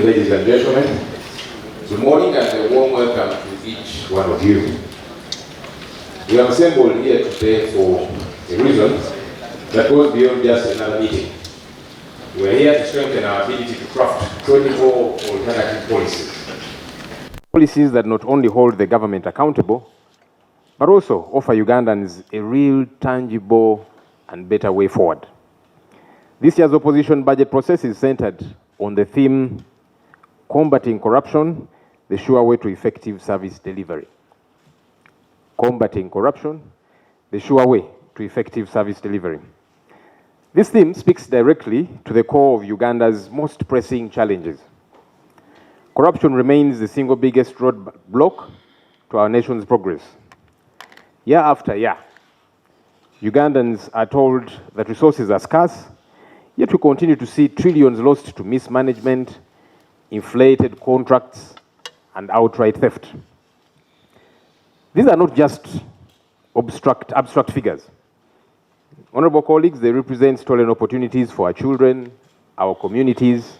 Ladies and gentlemen, good morning and a warm welcome to each one of you. We are assembled here today for a reason that goes beyond just another meeting. We are here to strengthen our ability to craft credible alternative policies. Policies that not only hold the government accountable, but also offer Ugandans a real, tangible, and better way forward. This year's opposition budget process is centered on the theme, combating corruption, the sure way to effective service delivery. Combating corruption, the sure way to effective service delivery. This theme speaks directly to the core of Uganda's most pressing challenges. Corruption remains the single biggest roadblock to our nation's progress. Year after year, Ugandans are told that resources are scarce, yet we continue to see trillions lost to mismanagement, inflated contracts, and outright theft. These are not just abstract figures. Honorable colleagues, they represent stolen opportunities for our children, our communities,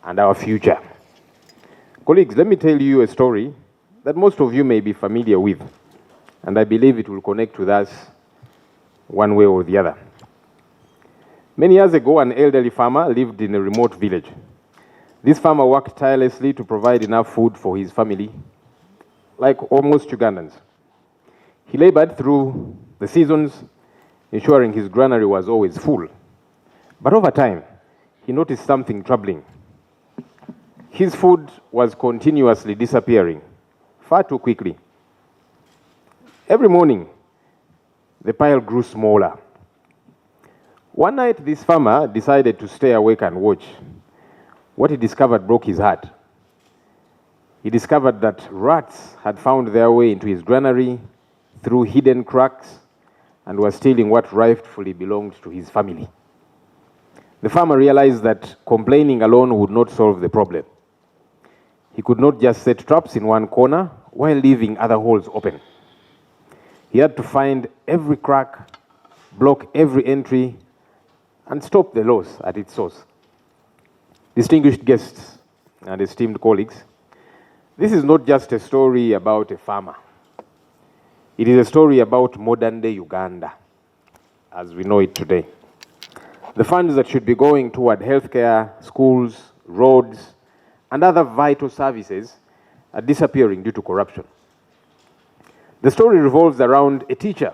and our future. Colleagues, let me tell you a story that most of you may be familiar with, and I believe it will connect with us one way or the other. Many years ago, an elderly farmer lived in a remote village. This farmer worked tirelessly to provide enough food for his family, like almost Ugandans. He labored through the seasons, ensuring his granary was always full. But over time, he noticed something troubling. His food was continuously disappearing, far too quickly. Every morning, the pile grew smaller. One night, this farmer decided to stay awake and watch. What he discovered broke his heart. He discovered that rats had found their way into his granary through hidden cracks and were stealing what rightfully belonged to his family. The farmer realized that complaining alone would not solve the problem. He could not just set traps in one corner while leaving other holes open. He had to find every crack, block every entry, and stop the loss at its source. Distinguished guests and esteemed colleagues, this is not just a story about a farmer. It is a story about modern-day Uganda, as we know it today. The funds that should be going toward healthcare, schools, roads, and other vital services are disappearing due to corruption. The story revolves around a teacher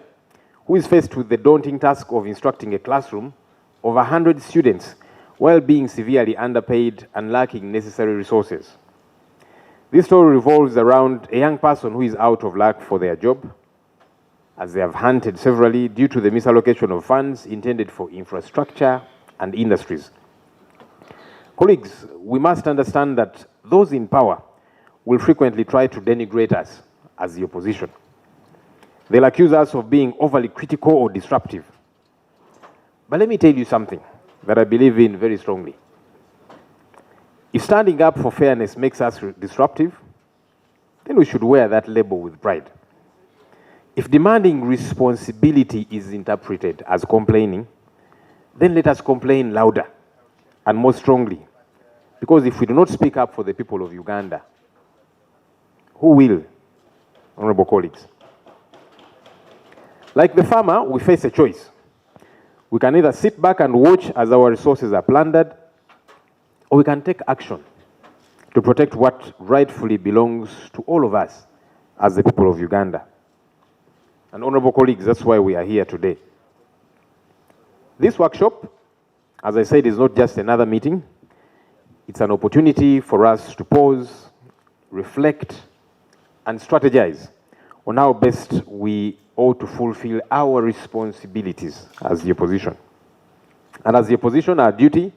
who is faced with the daunting task of instructing a classroom of 100 students while being severely underpaid and lacking necessary resources. This story revolves around a young person who is out of luck for their job, as they have hunted severally due to the misallocation of funds intended for infrastructure and industries. Colleagues, we must understand that those in power will frequently try to denigrate us as the opposition. They'll accuse us of being overly critical or disruptive. But let me tell you something that I believe in very strongly. If standing up for fairness makes us disruptive, then we should wear that label with pride. If demanding responsibility is interpreted as complaining, then let us complain louder and more strongly. Because if we do not speak up for the people of Uganda, who will, honorable colleagues? Like the farmer, we face a choice. We can either sit back and watch as our resources are plundered, or we can take action to protect what rightfully belongs to all of us as the people of Uganda. And honorable colleagues, that's why we are here today. This workshop, as I said, is not just another meeting. It's an opportunity for us to pause, reflect, and strategize on how best we ought to fulfill our responsibilities as the opposition. And as the opposition, our duty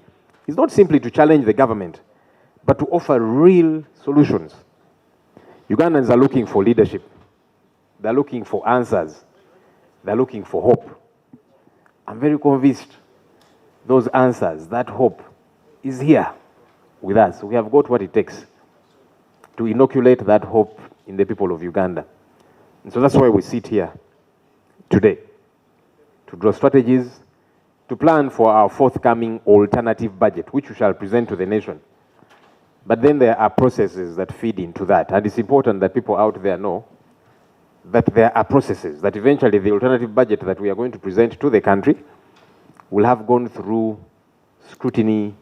is not simply to challenge the government, but to offer real solutions. Ugandans are looking for leadership. They're looking for answers. They're looking for hope. I'm very convinced those answers, that hope, is here with us. We have got what it takes to inoculate that hope in the people of Uganda. And so that's why we sit here today, to draw strategies, to plan for our forthcoming alternative budget, which we shall present to the nation. But then there are processes that feed into that. And it's important that people out there know that there are processes, that eventually the alternative budget that we are going to present to the country will have gone through scrutiny,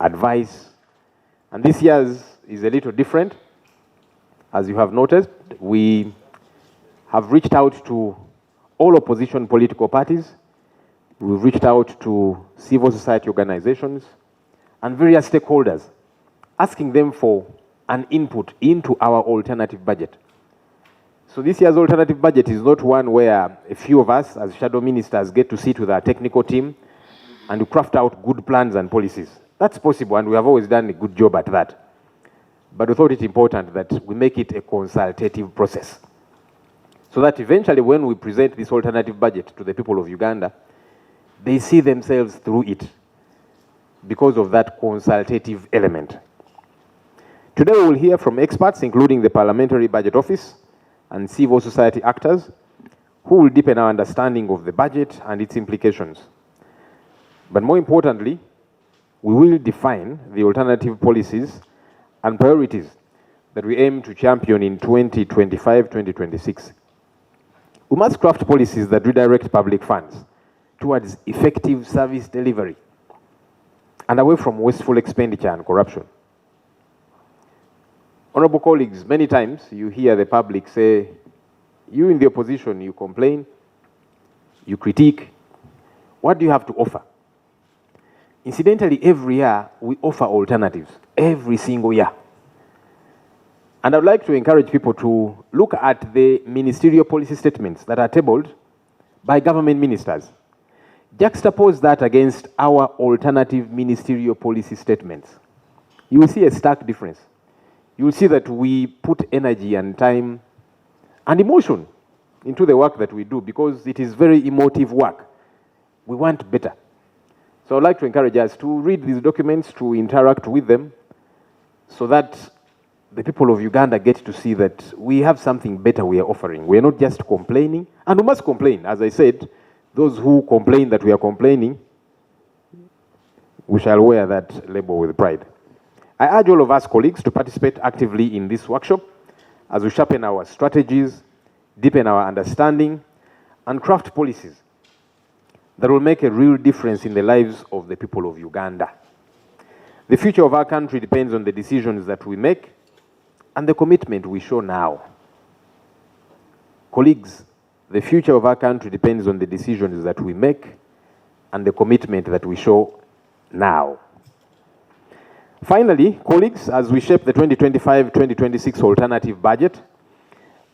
advice. And this year's is a little different. As you have noticed, we have reached out to all opposition political parties. We've reached out to civil society organizations and various stakeholders, asking them for an input into our alternative budget. So this year's alternative budget is not one where a few of us as shadow ministers get to sit with our technical team and craft out good plans and policies. That's possible, and we have always done a good job at that. But we thought it important that we make it a consultative process, so that eventually when we present this alternative budget to the people of Uganda, they see themselves through it because of that consultative element. Today we will hear from experts, including the Parliamentary Budget Office and civil society actors, who will deepen our understanding of the budget and its implications. But more importantly, we will define the alternative policies and priorities that we aim to champion in 2025-2026. We must craft policies that redirect public funds towards effective service delivery and away from wasteful expenditure and corruption. Honorable colleagues, many times you hear the public say, you in the opposition, you complain, you critique. What do you have to offer? Incidentally, every year we offer alternatives, every single year. And I'd like to encourage people to look at the ministerial policy statements that are tabled by government ministers. Juxtapose that against our alternative ministerial policy statements. You will see a stark difference. You will see that we put energy and time and emotion into the work that we do because it is very emotive work. We want better. So I'd like to encourage us to read these documents, to interact with them, so that the people of Uganda get to see that we have something better we are offering. We are not just complaining, and we must complain. As I said, those who complain that we are complaining, we shall wear that label with pride. I urge all of us colleagues to participate actively in this workshop as we sharpen our strategies, deepen our understanding, and craft policies that will make a real difference in the lives of the people of Uganda. The future of our country depends on the decisions that we make and the commitment we show now. Colleagues, the future of our country depends on the decisions that we make and the commitment that we show now. Finally, colleagues, as we shape the 2025-2026 alternative budget,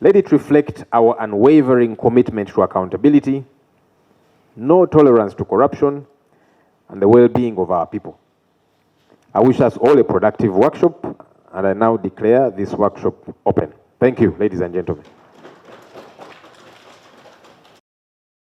let it reflect our unwavering commitment to accountability, no tolerance to corruption, and the well-being of our people. I wish us all a productive workshop, and I now declare this workshop open. Thank you, ladies and gentlemen.